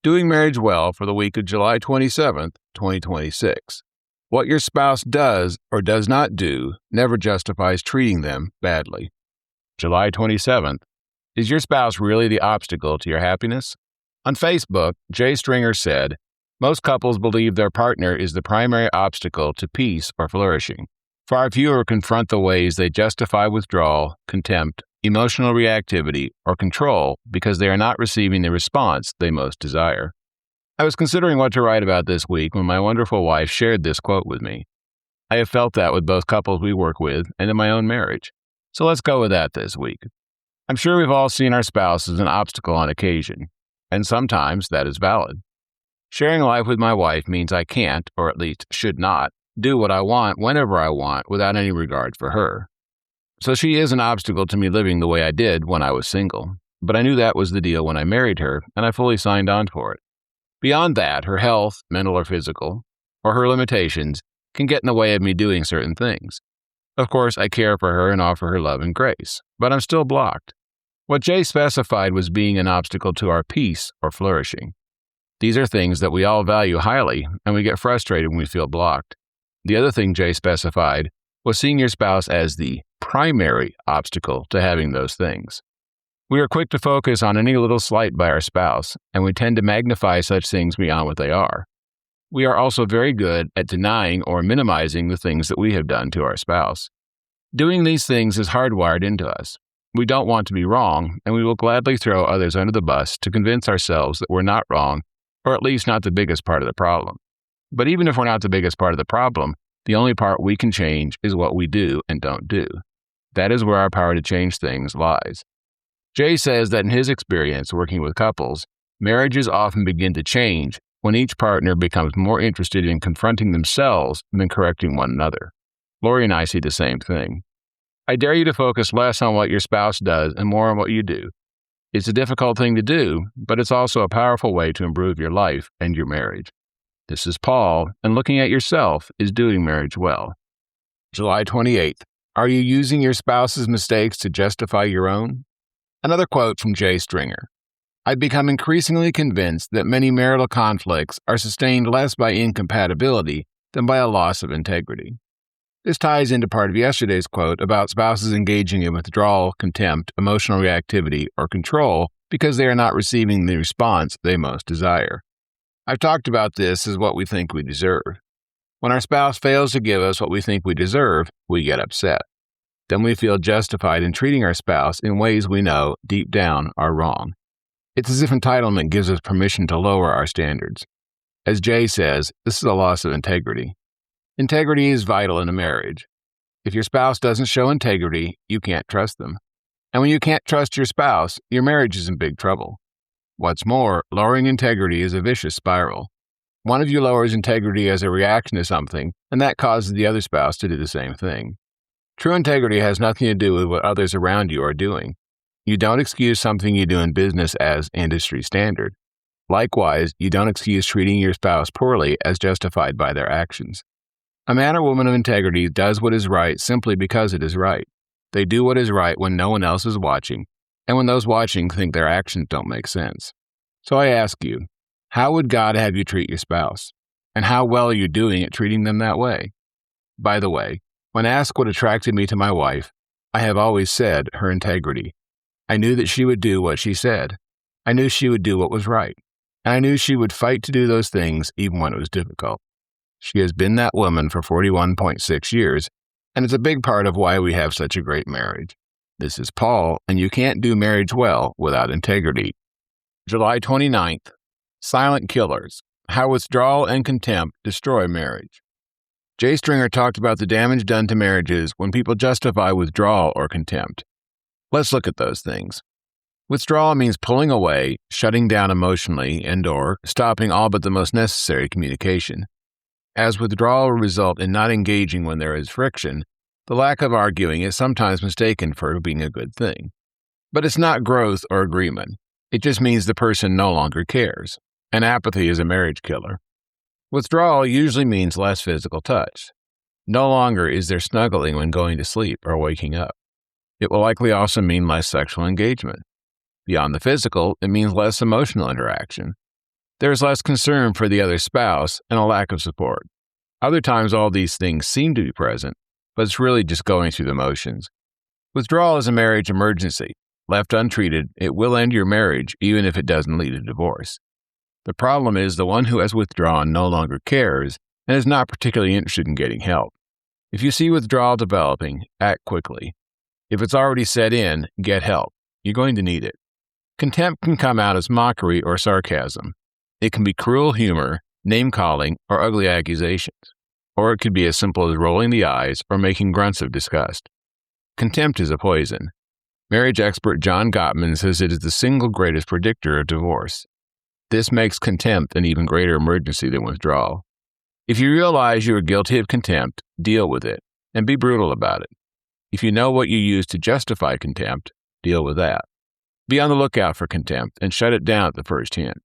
Doing marriage well for the week of July 27th, 2026. What your spouse does or does not do never justifies treating them badly. July 27th. Is your spouse really the obstacle to your happiness? On Facebook, Jay Stringer said, most couples believe their partner is the primary obstacle to peace or flourishing. Far fewer confront the ways they justify withdrawal, contempt, emotional reactivity, or control because they are not receiving the response they most desire. I was considering what to write about this week when my wonderful wife shared this quote with me. I have felt that with both couples we work with and in my own marriage. So let's go with that this week. I'm sure we've all seen our spouse as an obstacle on occasion, and sometimes that is valid. Sharing life with my wife means I can't, or at least should not, do what I want whenever I want without any regard for her. So she is an obstacle to me living the way I did when I was single, but I knew that was the deal when I married her, and I fully signed on for it. Beyond that, her health, mental or physical, or her limitations can get in the way of me doing certain things. Of course, I care for her and offer her love and grace, but I'm still blocked. What Jay specified was being an obstacle to our peace or flourishing. These are things that we all value highly, and we get frustrated when we feel blocked. The other thing Jay specified was seeing your spouse as the primary obstacle to having those things. We are quick to focus on any little slight by our spouse, and we tend to magnify such things beyond what they are. We are also very good at denying or minimizing the things that we have done to our spouse. Doing these things is hardwired into us. We don't want to be wrong, and we will gladly throw others under the bus to convince ourselves that we're not wrong, or at least not the biggest part of the problem. But even if we're not the biggest part of the problem, the only part we can change is what we do and don't do. That is where our power to change things lies. Jay says that in his experience working with couples, marriages often begin to change when each partner becomes more interested in confronting themselves than correcting one another. Lori and I see the same thing. I dare you to focus less on what your spouse does and more on what you do. It's a difficult thing to do, but it's also a powerful way to improve your life and your marriage. This is Paul, and looking at yourself is doing marriage well. July 28th. Are you using your spouse's mistakes to justify your own? Another quote from Jay Stringer. I've become increasingly convinced that many marital conflicts are sustained less by incompatibility than by a loss of integrity. This ties into part of yesterday's quote about spouses engaging in withdrawal, contempt, emotional reactivity, or control because they are not receiving the response they most desire. I've talked about this as what we think we deserve. When our spouse fails to give us what we think we deserve, we get upset. Then we feel justified in treating our spouse in ways we know, deep down, are wrong. It's as if entitlement gives us permission to lower our standards. As Jay says, this is a loss of integrity. Integrity is vital in a marriage. If your spouse doesn't show integrity, you can't trust them. And when you can't trust your spouse, your marriage is in big trouble. What's more, lowering integrity is a vicious spiral. One of you lowers integrity as a reaction to something, and that causes the other spouse to do the same thing. True integrity has nothing to do with what others around you are doing. You don't excuse something you do in business as industry standard. Likewise, you don't excuse treating your spouse poorly as justified by their actions. A man or woman of integrity does what is right simply because it is right. They do what is right when no one else is watching, and when those watching think their actions don't make sense. So I ask you, how would God have you treat your spouse? And how well are you doing at treating them that way? By the way, when asked what attracted me to my wife, I have always said her integrity. I knew that she would do what she said. I knew she would do what was right. And I knew she would fight to do those things even when it was difficult. She has been that woman for 41.6 years, and it's a big part of why we have such a great marriage. This is Paul, and you can't do marriage well without integrity. July 29th. Silent killers. How withdrawal and contempt destroy marriage. Jay Stringer talked about the damage done to marriages when people justify withdrawal or contempt. Let's look at those things. Withdrawal means pulling away, shutting down emotionally, and/or stopping all but the most necessary communication. As withdrawal will result in not engaging when there is friction, the lack of arguing is sometimes mistaken for being a good thing. But it's not growth or agreement. It just means the person no longer cares. And apathy is a marriage killer. Withdrawal usually means less physical touch. No longer is there snuggling when going to sleep or waking up. It will likely also mean less sexual engagement. Beyond the physical, it means less emotional interaction. There is less concern for the other spouse and a lack of support. Other times, all these things seem to be present, but it's really just going through the motions. Withdrawal is a marriage emergency. Left untreated, it will end your marriage, even if it doesn't lead to divorce. The problem is the one who has withdrawn no longer cares and is not particularly interested in getting help. If you see withdrawal developing, act quickly. If it's already set in, get help. You're going to need it. Contempt can come out as mockery or sarcasm. It can be cruel humor, name-calling, or ugly accusations. Or it could be as simple as rolling the eyes or making grunts of disgust. Contempt is a poison. Marriage expert John Gottman says it is the single greatest predictor of divorce. This makes contempt an even greater emergency than withdrawal. If you realize you are guilty of contempt, deal with it, and be brutal about it. If you know what you use to justify contempt, deal with that. Be on the lookout for contempt and shut it down at the first hint.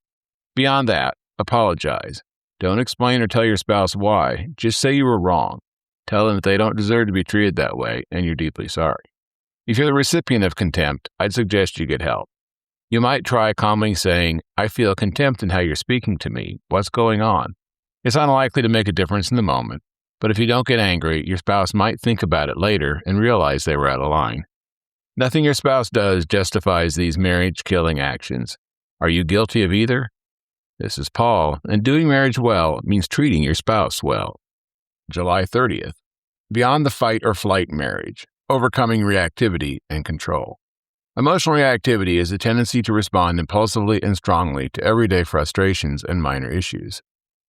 Beyond that, apologize. Don't explain or tell your spouse why. Just say you were wrong. Tell them that they don't deserve to be treated that way and you're deeply sorry. If you're the recipient of contempt, I'd suggest you get help. You might try calmly saying, "I feel contempt in how you're speaking to me. What's going on?" It's unlikely to make a difference in the moment, but if you don't get angry, your spouse might think about it later and realize they were out of line. Nothing your spouse does justifies these marriage-killing actions. Are you guilty of either? This is Paul, and doing marriage well means treating your spouse well. July 30th. Beyond the fight or flight marriage, overcoming reactivity and control. Emotional reactivity is a tendency to respond impulsively and strongly to everyday frustrations and minor issues.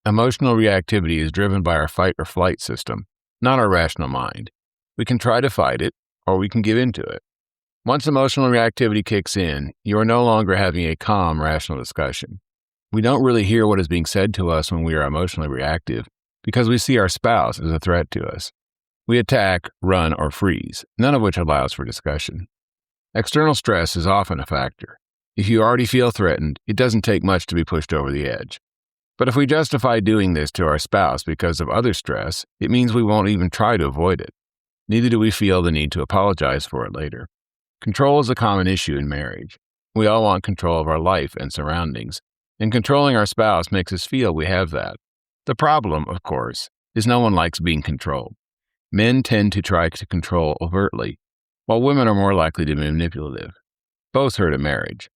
Emotional reactivity is driven by our fight or flight system, not our rational mind. We can try to fight it, or we can give in to it. Once emotional reactivity kicks in, you are no longer having a calm, rational discussion. We don't really hear what is being said to us when we are emotionally reactive because we see our spouse as a threat to us. We attack, run, or freeze, none of which allows for discussion. External stress is often a factor. If you already feel threatened, it doesn't take much to be pushed over the edge. But if we justify doing this to our spouse because of other stress, it means we won't even try to avoid it. Neither do we feel the need to apologize for it later. Control is a common issue in marriage. We all want control of our life and surroundings, and controlling our spouse makes us feel we have that. The problem, of course, is no one likes being controlled. Men tend to try to control overtly, while women are more likely to be manipulative. Both hurt a marriage.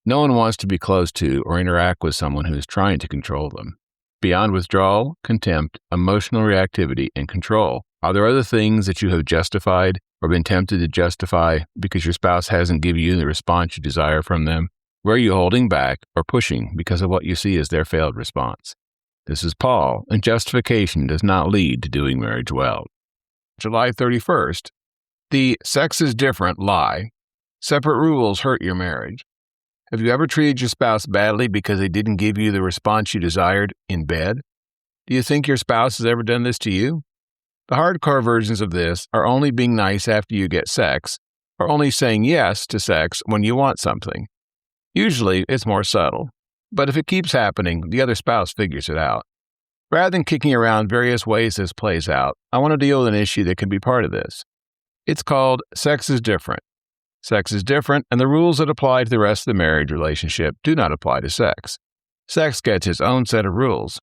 No one wants to be close to or interact with someone who is trying to control them. Beyond withdrawal, contempt, emotional reactivity, and control, are there other things that you have justified or been tempted to justify because your spouse hasn't given you the response you desire from them? Where are you holding back or pushing because of what you see as their failed response? This is Paul, and justification does not lead to doing marriage well. July 31st. The sex is different lie. Separate rules hurt your marriage. Have you ever treated your spouse badly because they didn't give you the response you desired in bed? Do you think your spouse has ever done this to you? The hardcore versions of this are only being nice after you get sex, or only saying yes to sex when you want something. Usually, it's more subtle, but if it keeps happening, the other spouse figures it out. Rather than kicking around various ways this plays out, I want to deal with an issue that can be part of this. It's called sex is different. Sex is different, and the rules that apply to the rest of the marriage relationship do not apply to sex. Sex gets its own set of rules.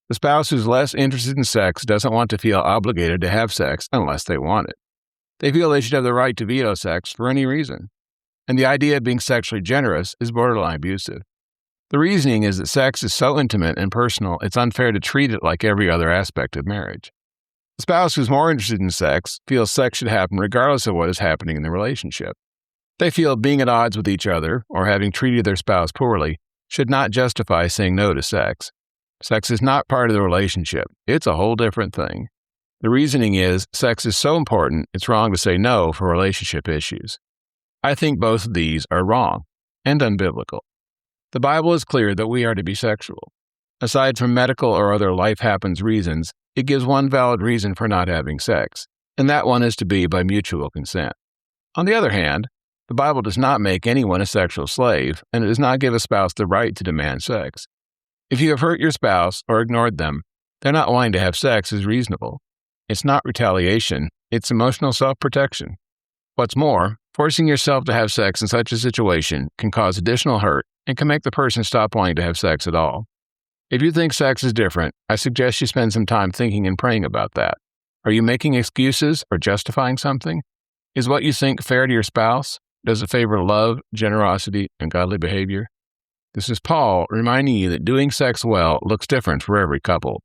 The spouse who's less interested in sex doesn't want to feel obligated to have sex unless they want it. They feel they should have the right to veto sex for any reason. And the idea of being sexually generous is borderline abusive. The reasoning is that sex is so intimate and personal, it's unfair to treat it like every other aspect of marriage. The spouse who's more interested in sex feels sex should happen regardless of what is happening in the relationship. They feel being at odds with each other or having treated their spouse poorly should not justify saying no to sex. Sex is not part of the relationship. It's a whole different thing. The reasoning is sex is so important, it's wrong to say no for relationship issues. I think both of these are wrong and unbiblical. The Bible is clear that we are to be sexual. Aside from medical or other life happens reasons, it gives one valid reason for not having sex, and that one is to be by mutual consent. On the other hand, the Bible does not make anyone a sexual slave, and it does not give a spouse the right to demand sex. If you have hurt your spouse or ignored them, their not wanting to have sex is reasonable. It's not retaliation, it's emotional self-protection. What's more, forcing yourself to have sex in such a situation can cause additional hurt and can make the person stop wanting to have sex at all. If you think sex is different, I suggest you spend some time thinking and praying about that. Are you making excuses or justifying something? Is what you think fair to your spouse? Does it favor love, generosity, and godly behavior? This is Paul reminding you that doing sex well looks different for every couple.